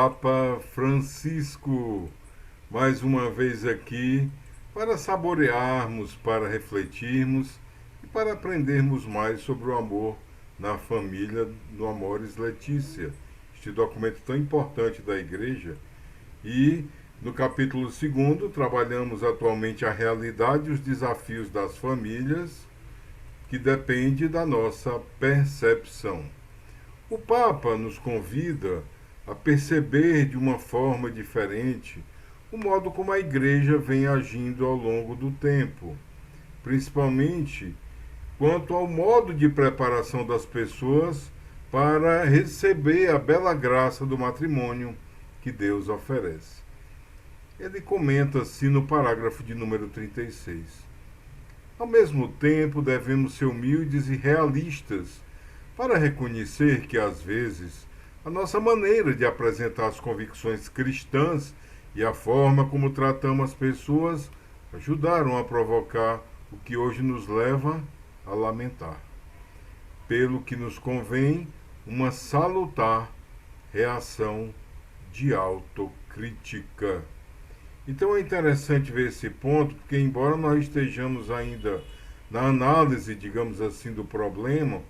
Papa Francisco, mais uma vez aqui para saborearmos, para refletirmos e para aprendermos mais sobre o amor na família no Amoris Laetitia, este documento tão importante da Igreja. E no capítulo 2 trabalhamos atualmente a realidade e os desafios das famílias, que depende da nossa percepção. O Papa nos convida a perceber de uma forma diferente o modo como a Igreja vem agindo ao longo do tempo, principalmente quanto ao modo de preparação das pessoas para receber a bela graça do matrimônio que Deus oferece. Ele comenta assim no parágrafo de número 36. Ao mesmo tempo, devemos ser humildes e realistas para reconhecer que, às vezes, a nossa maneira de apresentar as convicções cristãs e a forma como tratamos as pessoas ajudaram a provocar o que hoje nos leva a lamentar. Pelo que nos convém uma salutar reação de autocrítica. Então é interessante ver esse ponto, porque embora nós estejamos ainda na análise, digamos assim, do problema,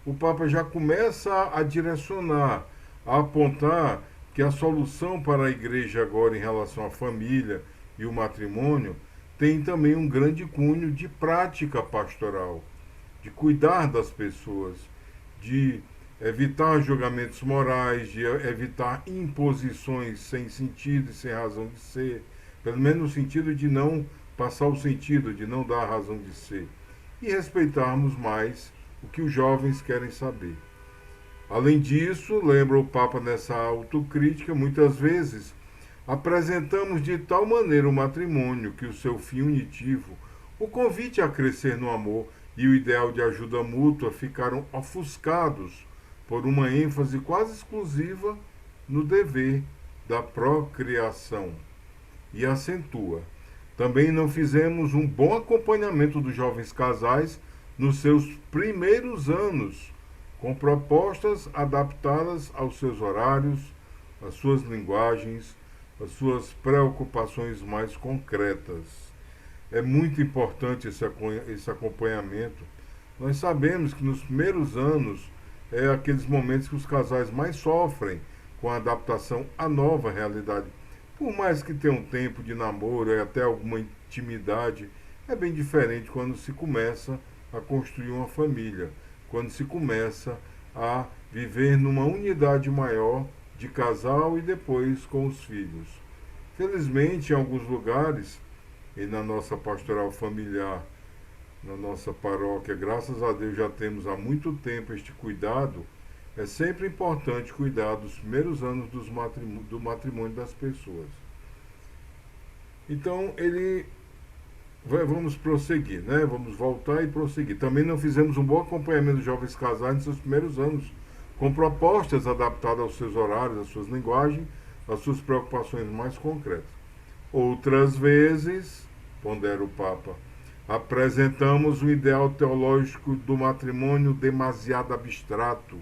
o Papa já começa a direcionar, a apontar que a solução para a Igreja agora em relação à família e o matrimônio tem também um grande cunho de prática pastoral, de cuidar das pessoas, de evitar julgamentos morais, de evitar imposições sem sentido e sem razão de ser, pelo menos no sentido de não passar o sentido, de não dar a razão de ser, e respeitarmos mais o que os jovens querem saber. Além disso, lembra o Papa nessa autocrítica, muitas vezes apresentamos de tal maneira o matrimônio que o seu fim unitivo, o convite a crescer no amor e o ideal de ajuda mútua ficaram ofuscados por uma ênfase quase exclusiva no dever da procriação. E acentua: também não fizemos um bom acompanhamento dos jovens casais nos seus primeiros anos, com propostas adaptadas aos seus horários, às suas linguagens, às suas preocupações mais concretas. É muito importante esse acompanhamento. Nós sabemos que nos primeiros anos é aqueles momentos que os casais mais sofrem com a adaptação à nova realidade. Por mais que tenha um tempo de namoro e até alguma intimidade, é bem diferente quando se começa a construir uma família, quando se começa a viver numa unidade maior de casal e depois com os filhos. Felizmente, em alguns lugares, e na nossa pastoral familiar, na nossa paróquia, graças a Deus já temos há muito tempo este cuidado. É sempre importante cuidar dos primeiros anos do matrimônio das pessoas. Então, vamos prosseguir, né? Vamos voltar e prosseguir. Também não fizemos um bom acompanhamento dos jovens casais nos seus primeiros anos, com propostas adaptadas aos seus horários, às suas linguagens, às suas preocupações mais concretas. Outras vezes, pondera o Papa, apresentamos um ideal teológico do matrimônio demasiado abstrato,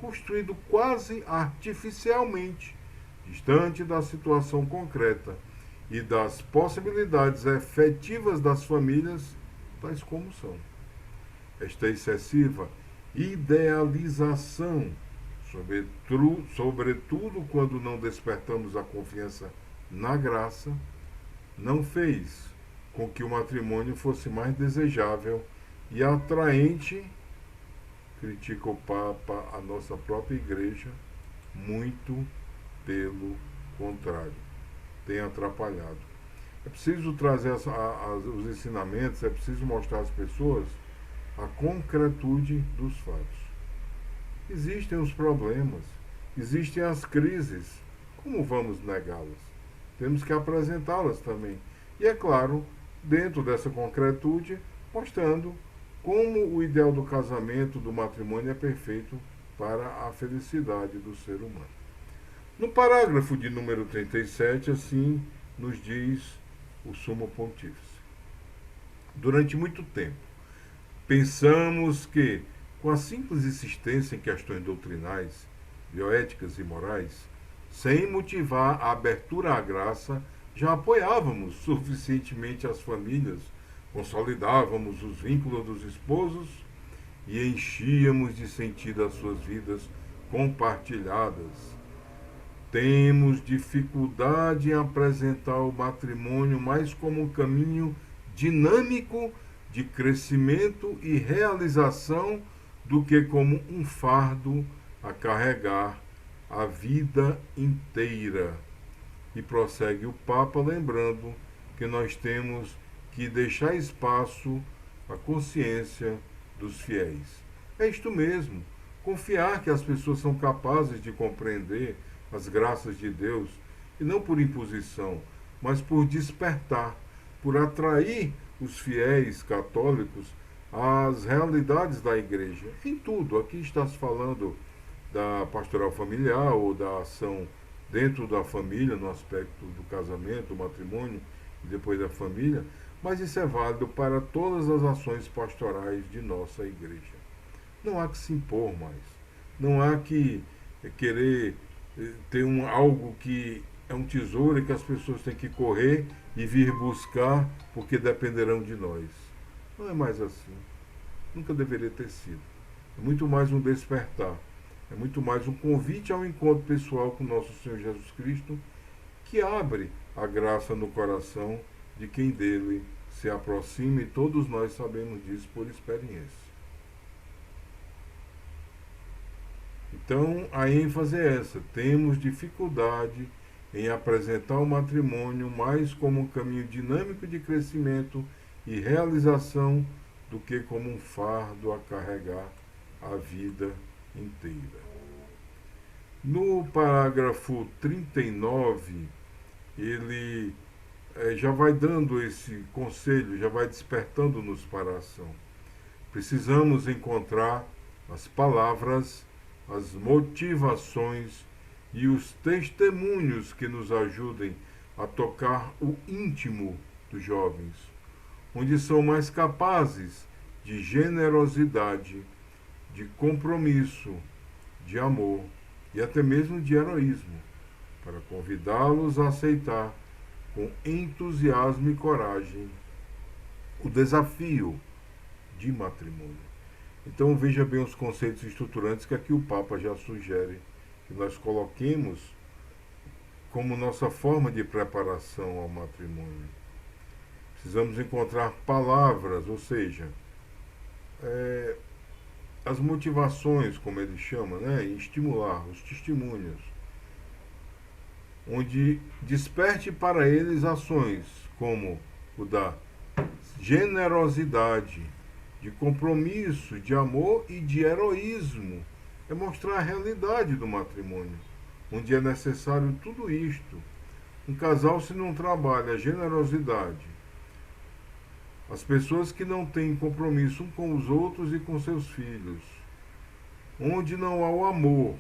construído quase artificialmente, distante da situação concreta e das possibilidades efetivas das famílias, tais como são. Esta excessiva idealização, sobretudo quando não despertamos a confiança na graça, não fez com que o matrimônio fosse mais desejável e atraente. Critica o Papa a nossa própria Igreja, muito pelo contrário, tem atrapalhado. É preciso trazer os ensinamentos, é preciso mostrar às pessoas a concretude dos fatos. Existem os problemas, existem as crises, como vamos negá-las? Temos que apresentá-las também. E é claro, dentro dessa concretude, mostrando como o ideal do casamento, do matrimônio é perfeito para a felicidade do ser humano. No parágrafo de número 37, assim nos diz o Sumo Pontífice. Durante muito tempo, pensamos que, com a simples insistência em questões doutrinais, bioéticas e morais, sem motivar a abertura à graça, já apoiávamos suficientemente as famílias, consolidávamos os vínculos dos esposos e enchíamos de sentido as suas vidas compartilhadas. Temos dificuldade em apresentar o matrimônio mais como um caminho dinâmico de crescimento e realização do que como um fardo a carregar a vida inteira. E prossegue o Papa lembrando que nós temos que deixar espaço à consciência dos fiéis. É isto mesmo, confiar que as pessoas são capazes de compreender as graças de Deus, e não por imposição, mas por despertar, por atrair os fiéis católicos às realidades da igreja. Em tudo, aqui está se falando da pastoral familiar ou da ação dentro da família, no aspecto do casamento, do matrimônio e depois da família, mas isso é válido para todas as ações pastorais de nossa igreja. Não há que se impor mais, não há que querer ter algo que é um tesouro e que as pessoas têm que correr e vir buscar porque dependerão de nós. Não é mais assim. Nunca deveria ter sido. É muito mais um despertar. É muito mais um convite ao encontro pessoal com nosso Senhor Jesus Cristo, que abre a graça no coração de quem dele se aproxima, e todos nós sabemos disso por experiência. Então, a ênfase é essa. Temos dificuldade em apresentar o matrimônio mais como um caminho dinâmico de crescimento e realização do que como um fardo a carregar a vida inteira. No parágrafo 39, ele já vai dando esse conselho, já vai despertando-nos para a ação. Precisamos encontrar as palavras, as motivações e os testemunhos que nos ajudem a tocar o íntimo dos jovens, onde são mais capazes de generosidade, de compromisso, de amor e até mesmo de heroísmo, para convidá-los a aceitar com entusiasmo e coragem o desafio de matrimônio. Então veja bem os conceitos estruturantes que aqui o Papa já sugere que nós coloquemos como nossa forma de preparação ao matrimônio. Precisamos encontrar palavras, ou seja, as motivações, como ele chama, né? E estimular os testemunhos, onde desperte para eles ações como o da generosidade, de compromisso, de amor e de heroísmo. É mostrar a realidade do matrimônio, onde é necessário tudo isto. Um casal, se não trabalha a generosidade, as pessoas que não têm compromisso um com os outros e com seus filhos, onde não há o amor,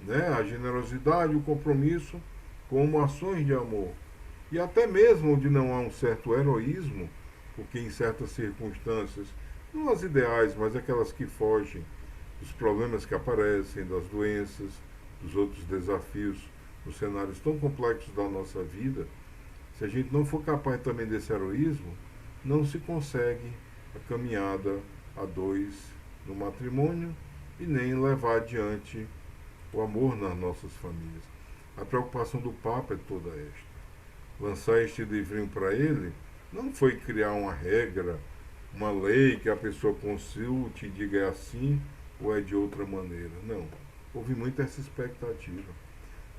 né? A generosidade, o compromisso como ações de amor, e até mesmo onde não há um certo heroísmo, porque em certas circunstâncias, não as ideais, mas aquelas que fogem dos problemas que aparecem, das doenças, dos outros desafios, nos cenários tão complexos da nossa vida, se a gente não for capaz também desse heroísmo, não se consegue a caminhada a dois no matrimônio e nem levar adiante o amor nas nossas famílias. A preocupação do Papa é toda esta. Lançar este livrinho para ele não foi criar uma regra, uma lei que a pessoa consulte e diga é assim ou é de outra maneira. Não. Houve muita essa expectativa.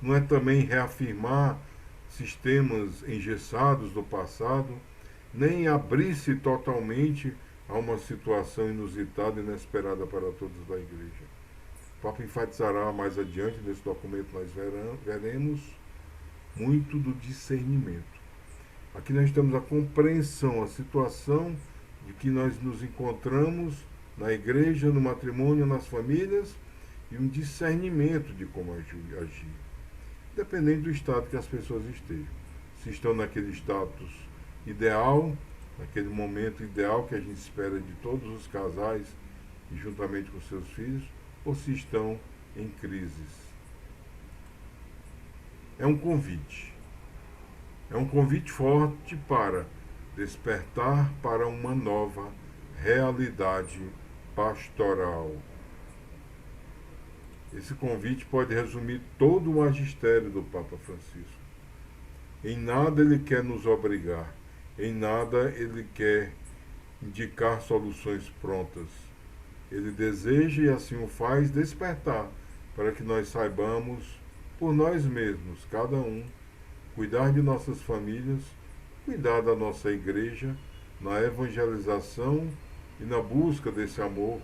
Não é também reafirmar sistemas engessados do passado, nem abrir-se totalmente a uma situação inusitada e inesperada para todos da igreja. O Papa enfatizará mais adiante, nesse documento nós veremos, muito do discernimento. Aqui nós temos a compreensão, a situação de que nós nos encontramos na igreja, no matrimônio, nas famílias, e um discernimento de como agir, dependendo do estado que as pessoas estejam. Se estão naquele status ideal, naquele momento ideal que a gente espera de todos os casais e juntamente com seus filhos, ou se estão em crises. é um convite. É um convite forte para despertar para uma nova realidade pastoral. Esse convite pode resumir todo o magistério do Papa Francisco. Em nada ele quer nos obrigar, em nada ele quer indicar soluções prontas. Ele deseja, e assim o faz, despertar para que nós saibamos, por nós mesmos, cada um, cuidar de nossas famílias, cuidar da nossa igreja, na evangelização e na busca desse amor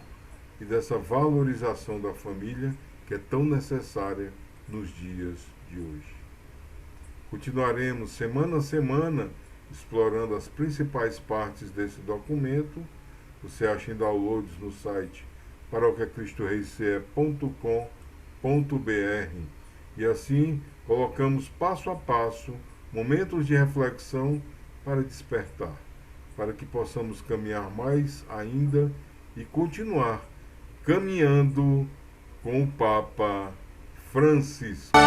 e dessa valorização da família que é tão necessária nos dias de hoje. Continuaremos semana a semana explorando as principais partes desse documento. Você acha em downloads no site paroquiacristoreis.com.br e assim colocamos passo a passo momentos de reflexão para despertar, para que possamos caminhar mais ainda e continuar caminhando com o Papa Francisco.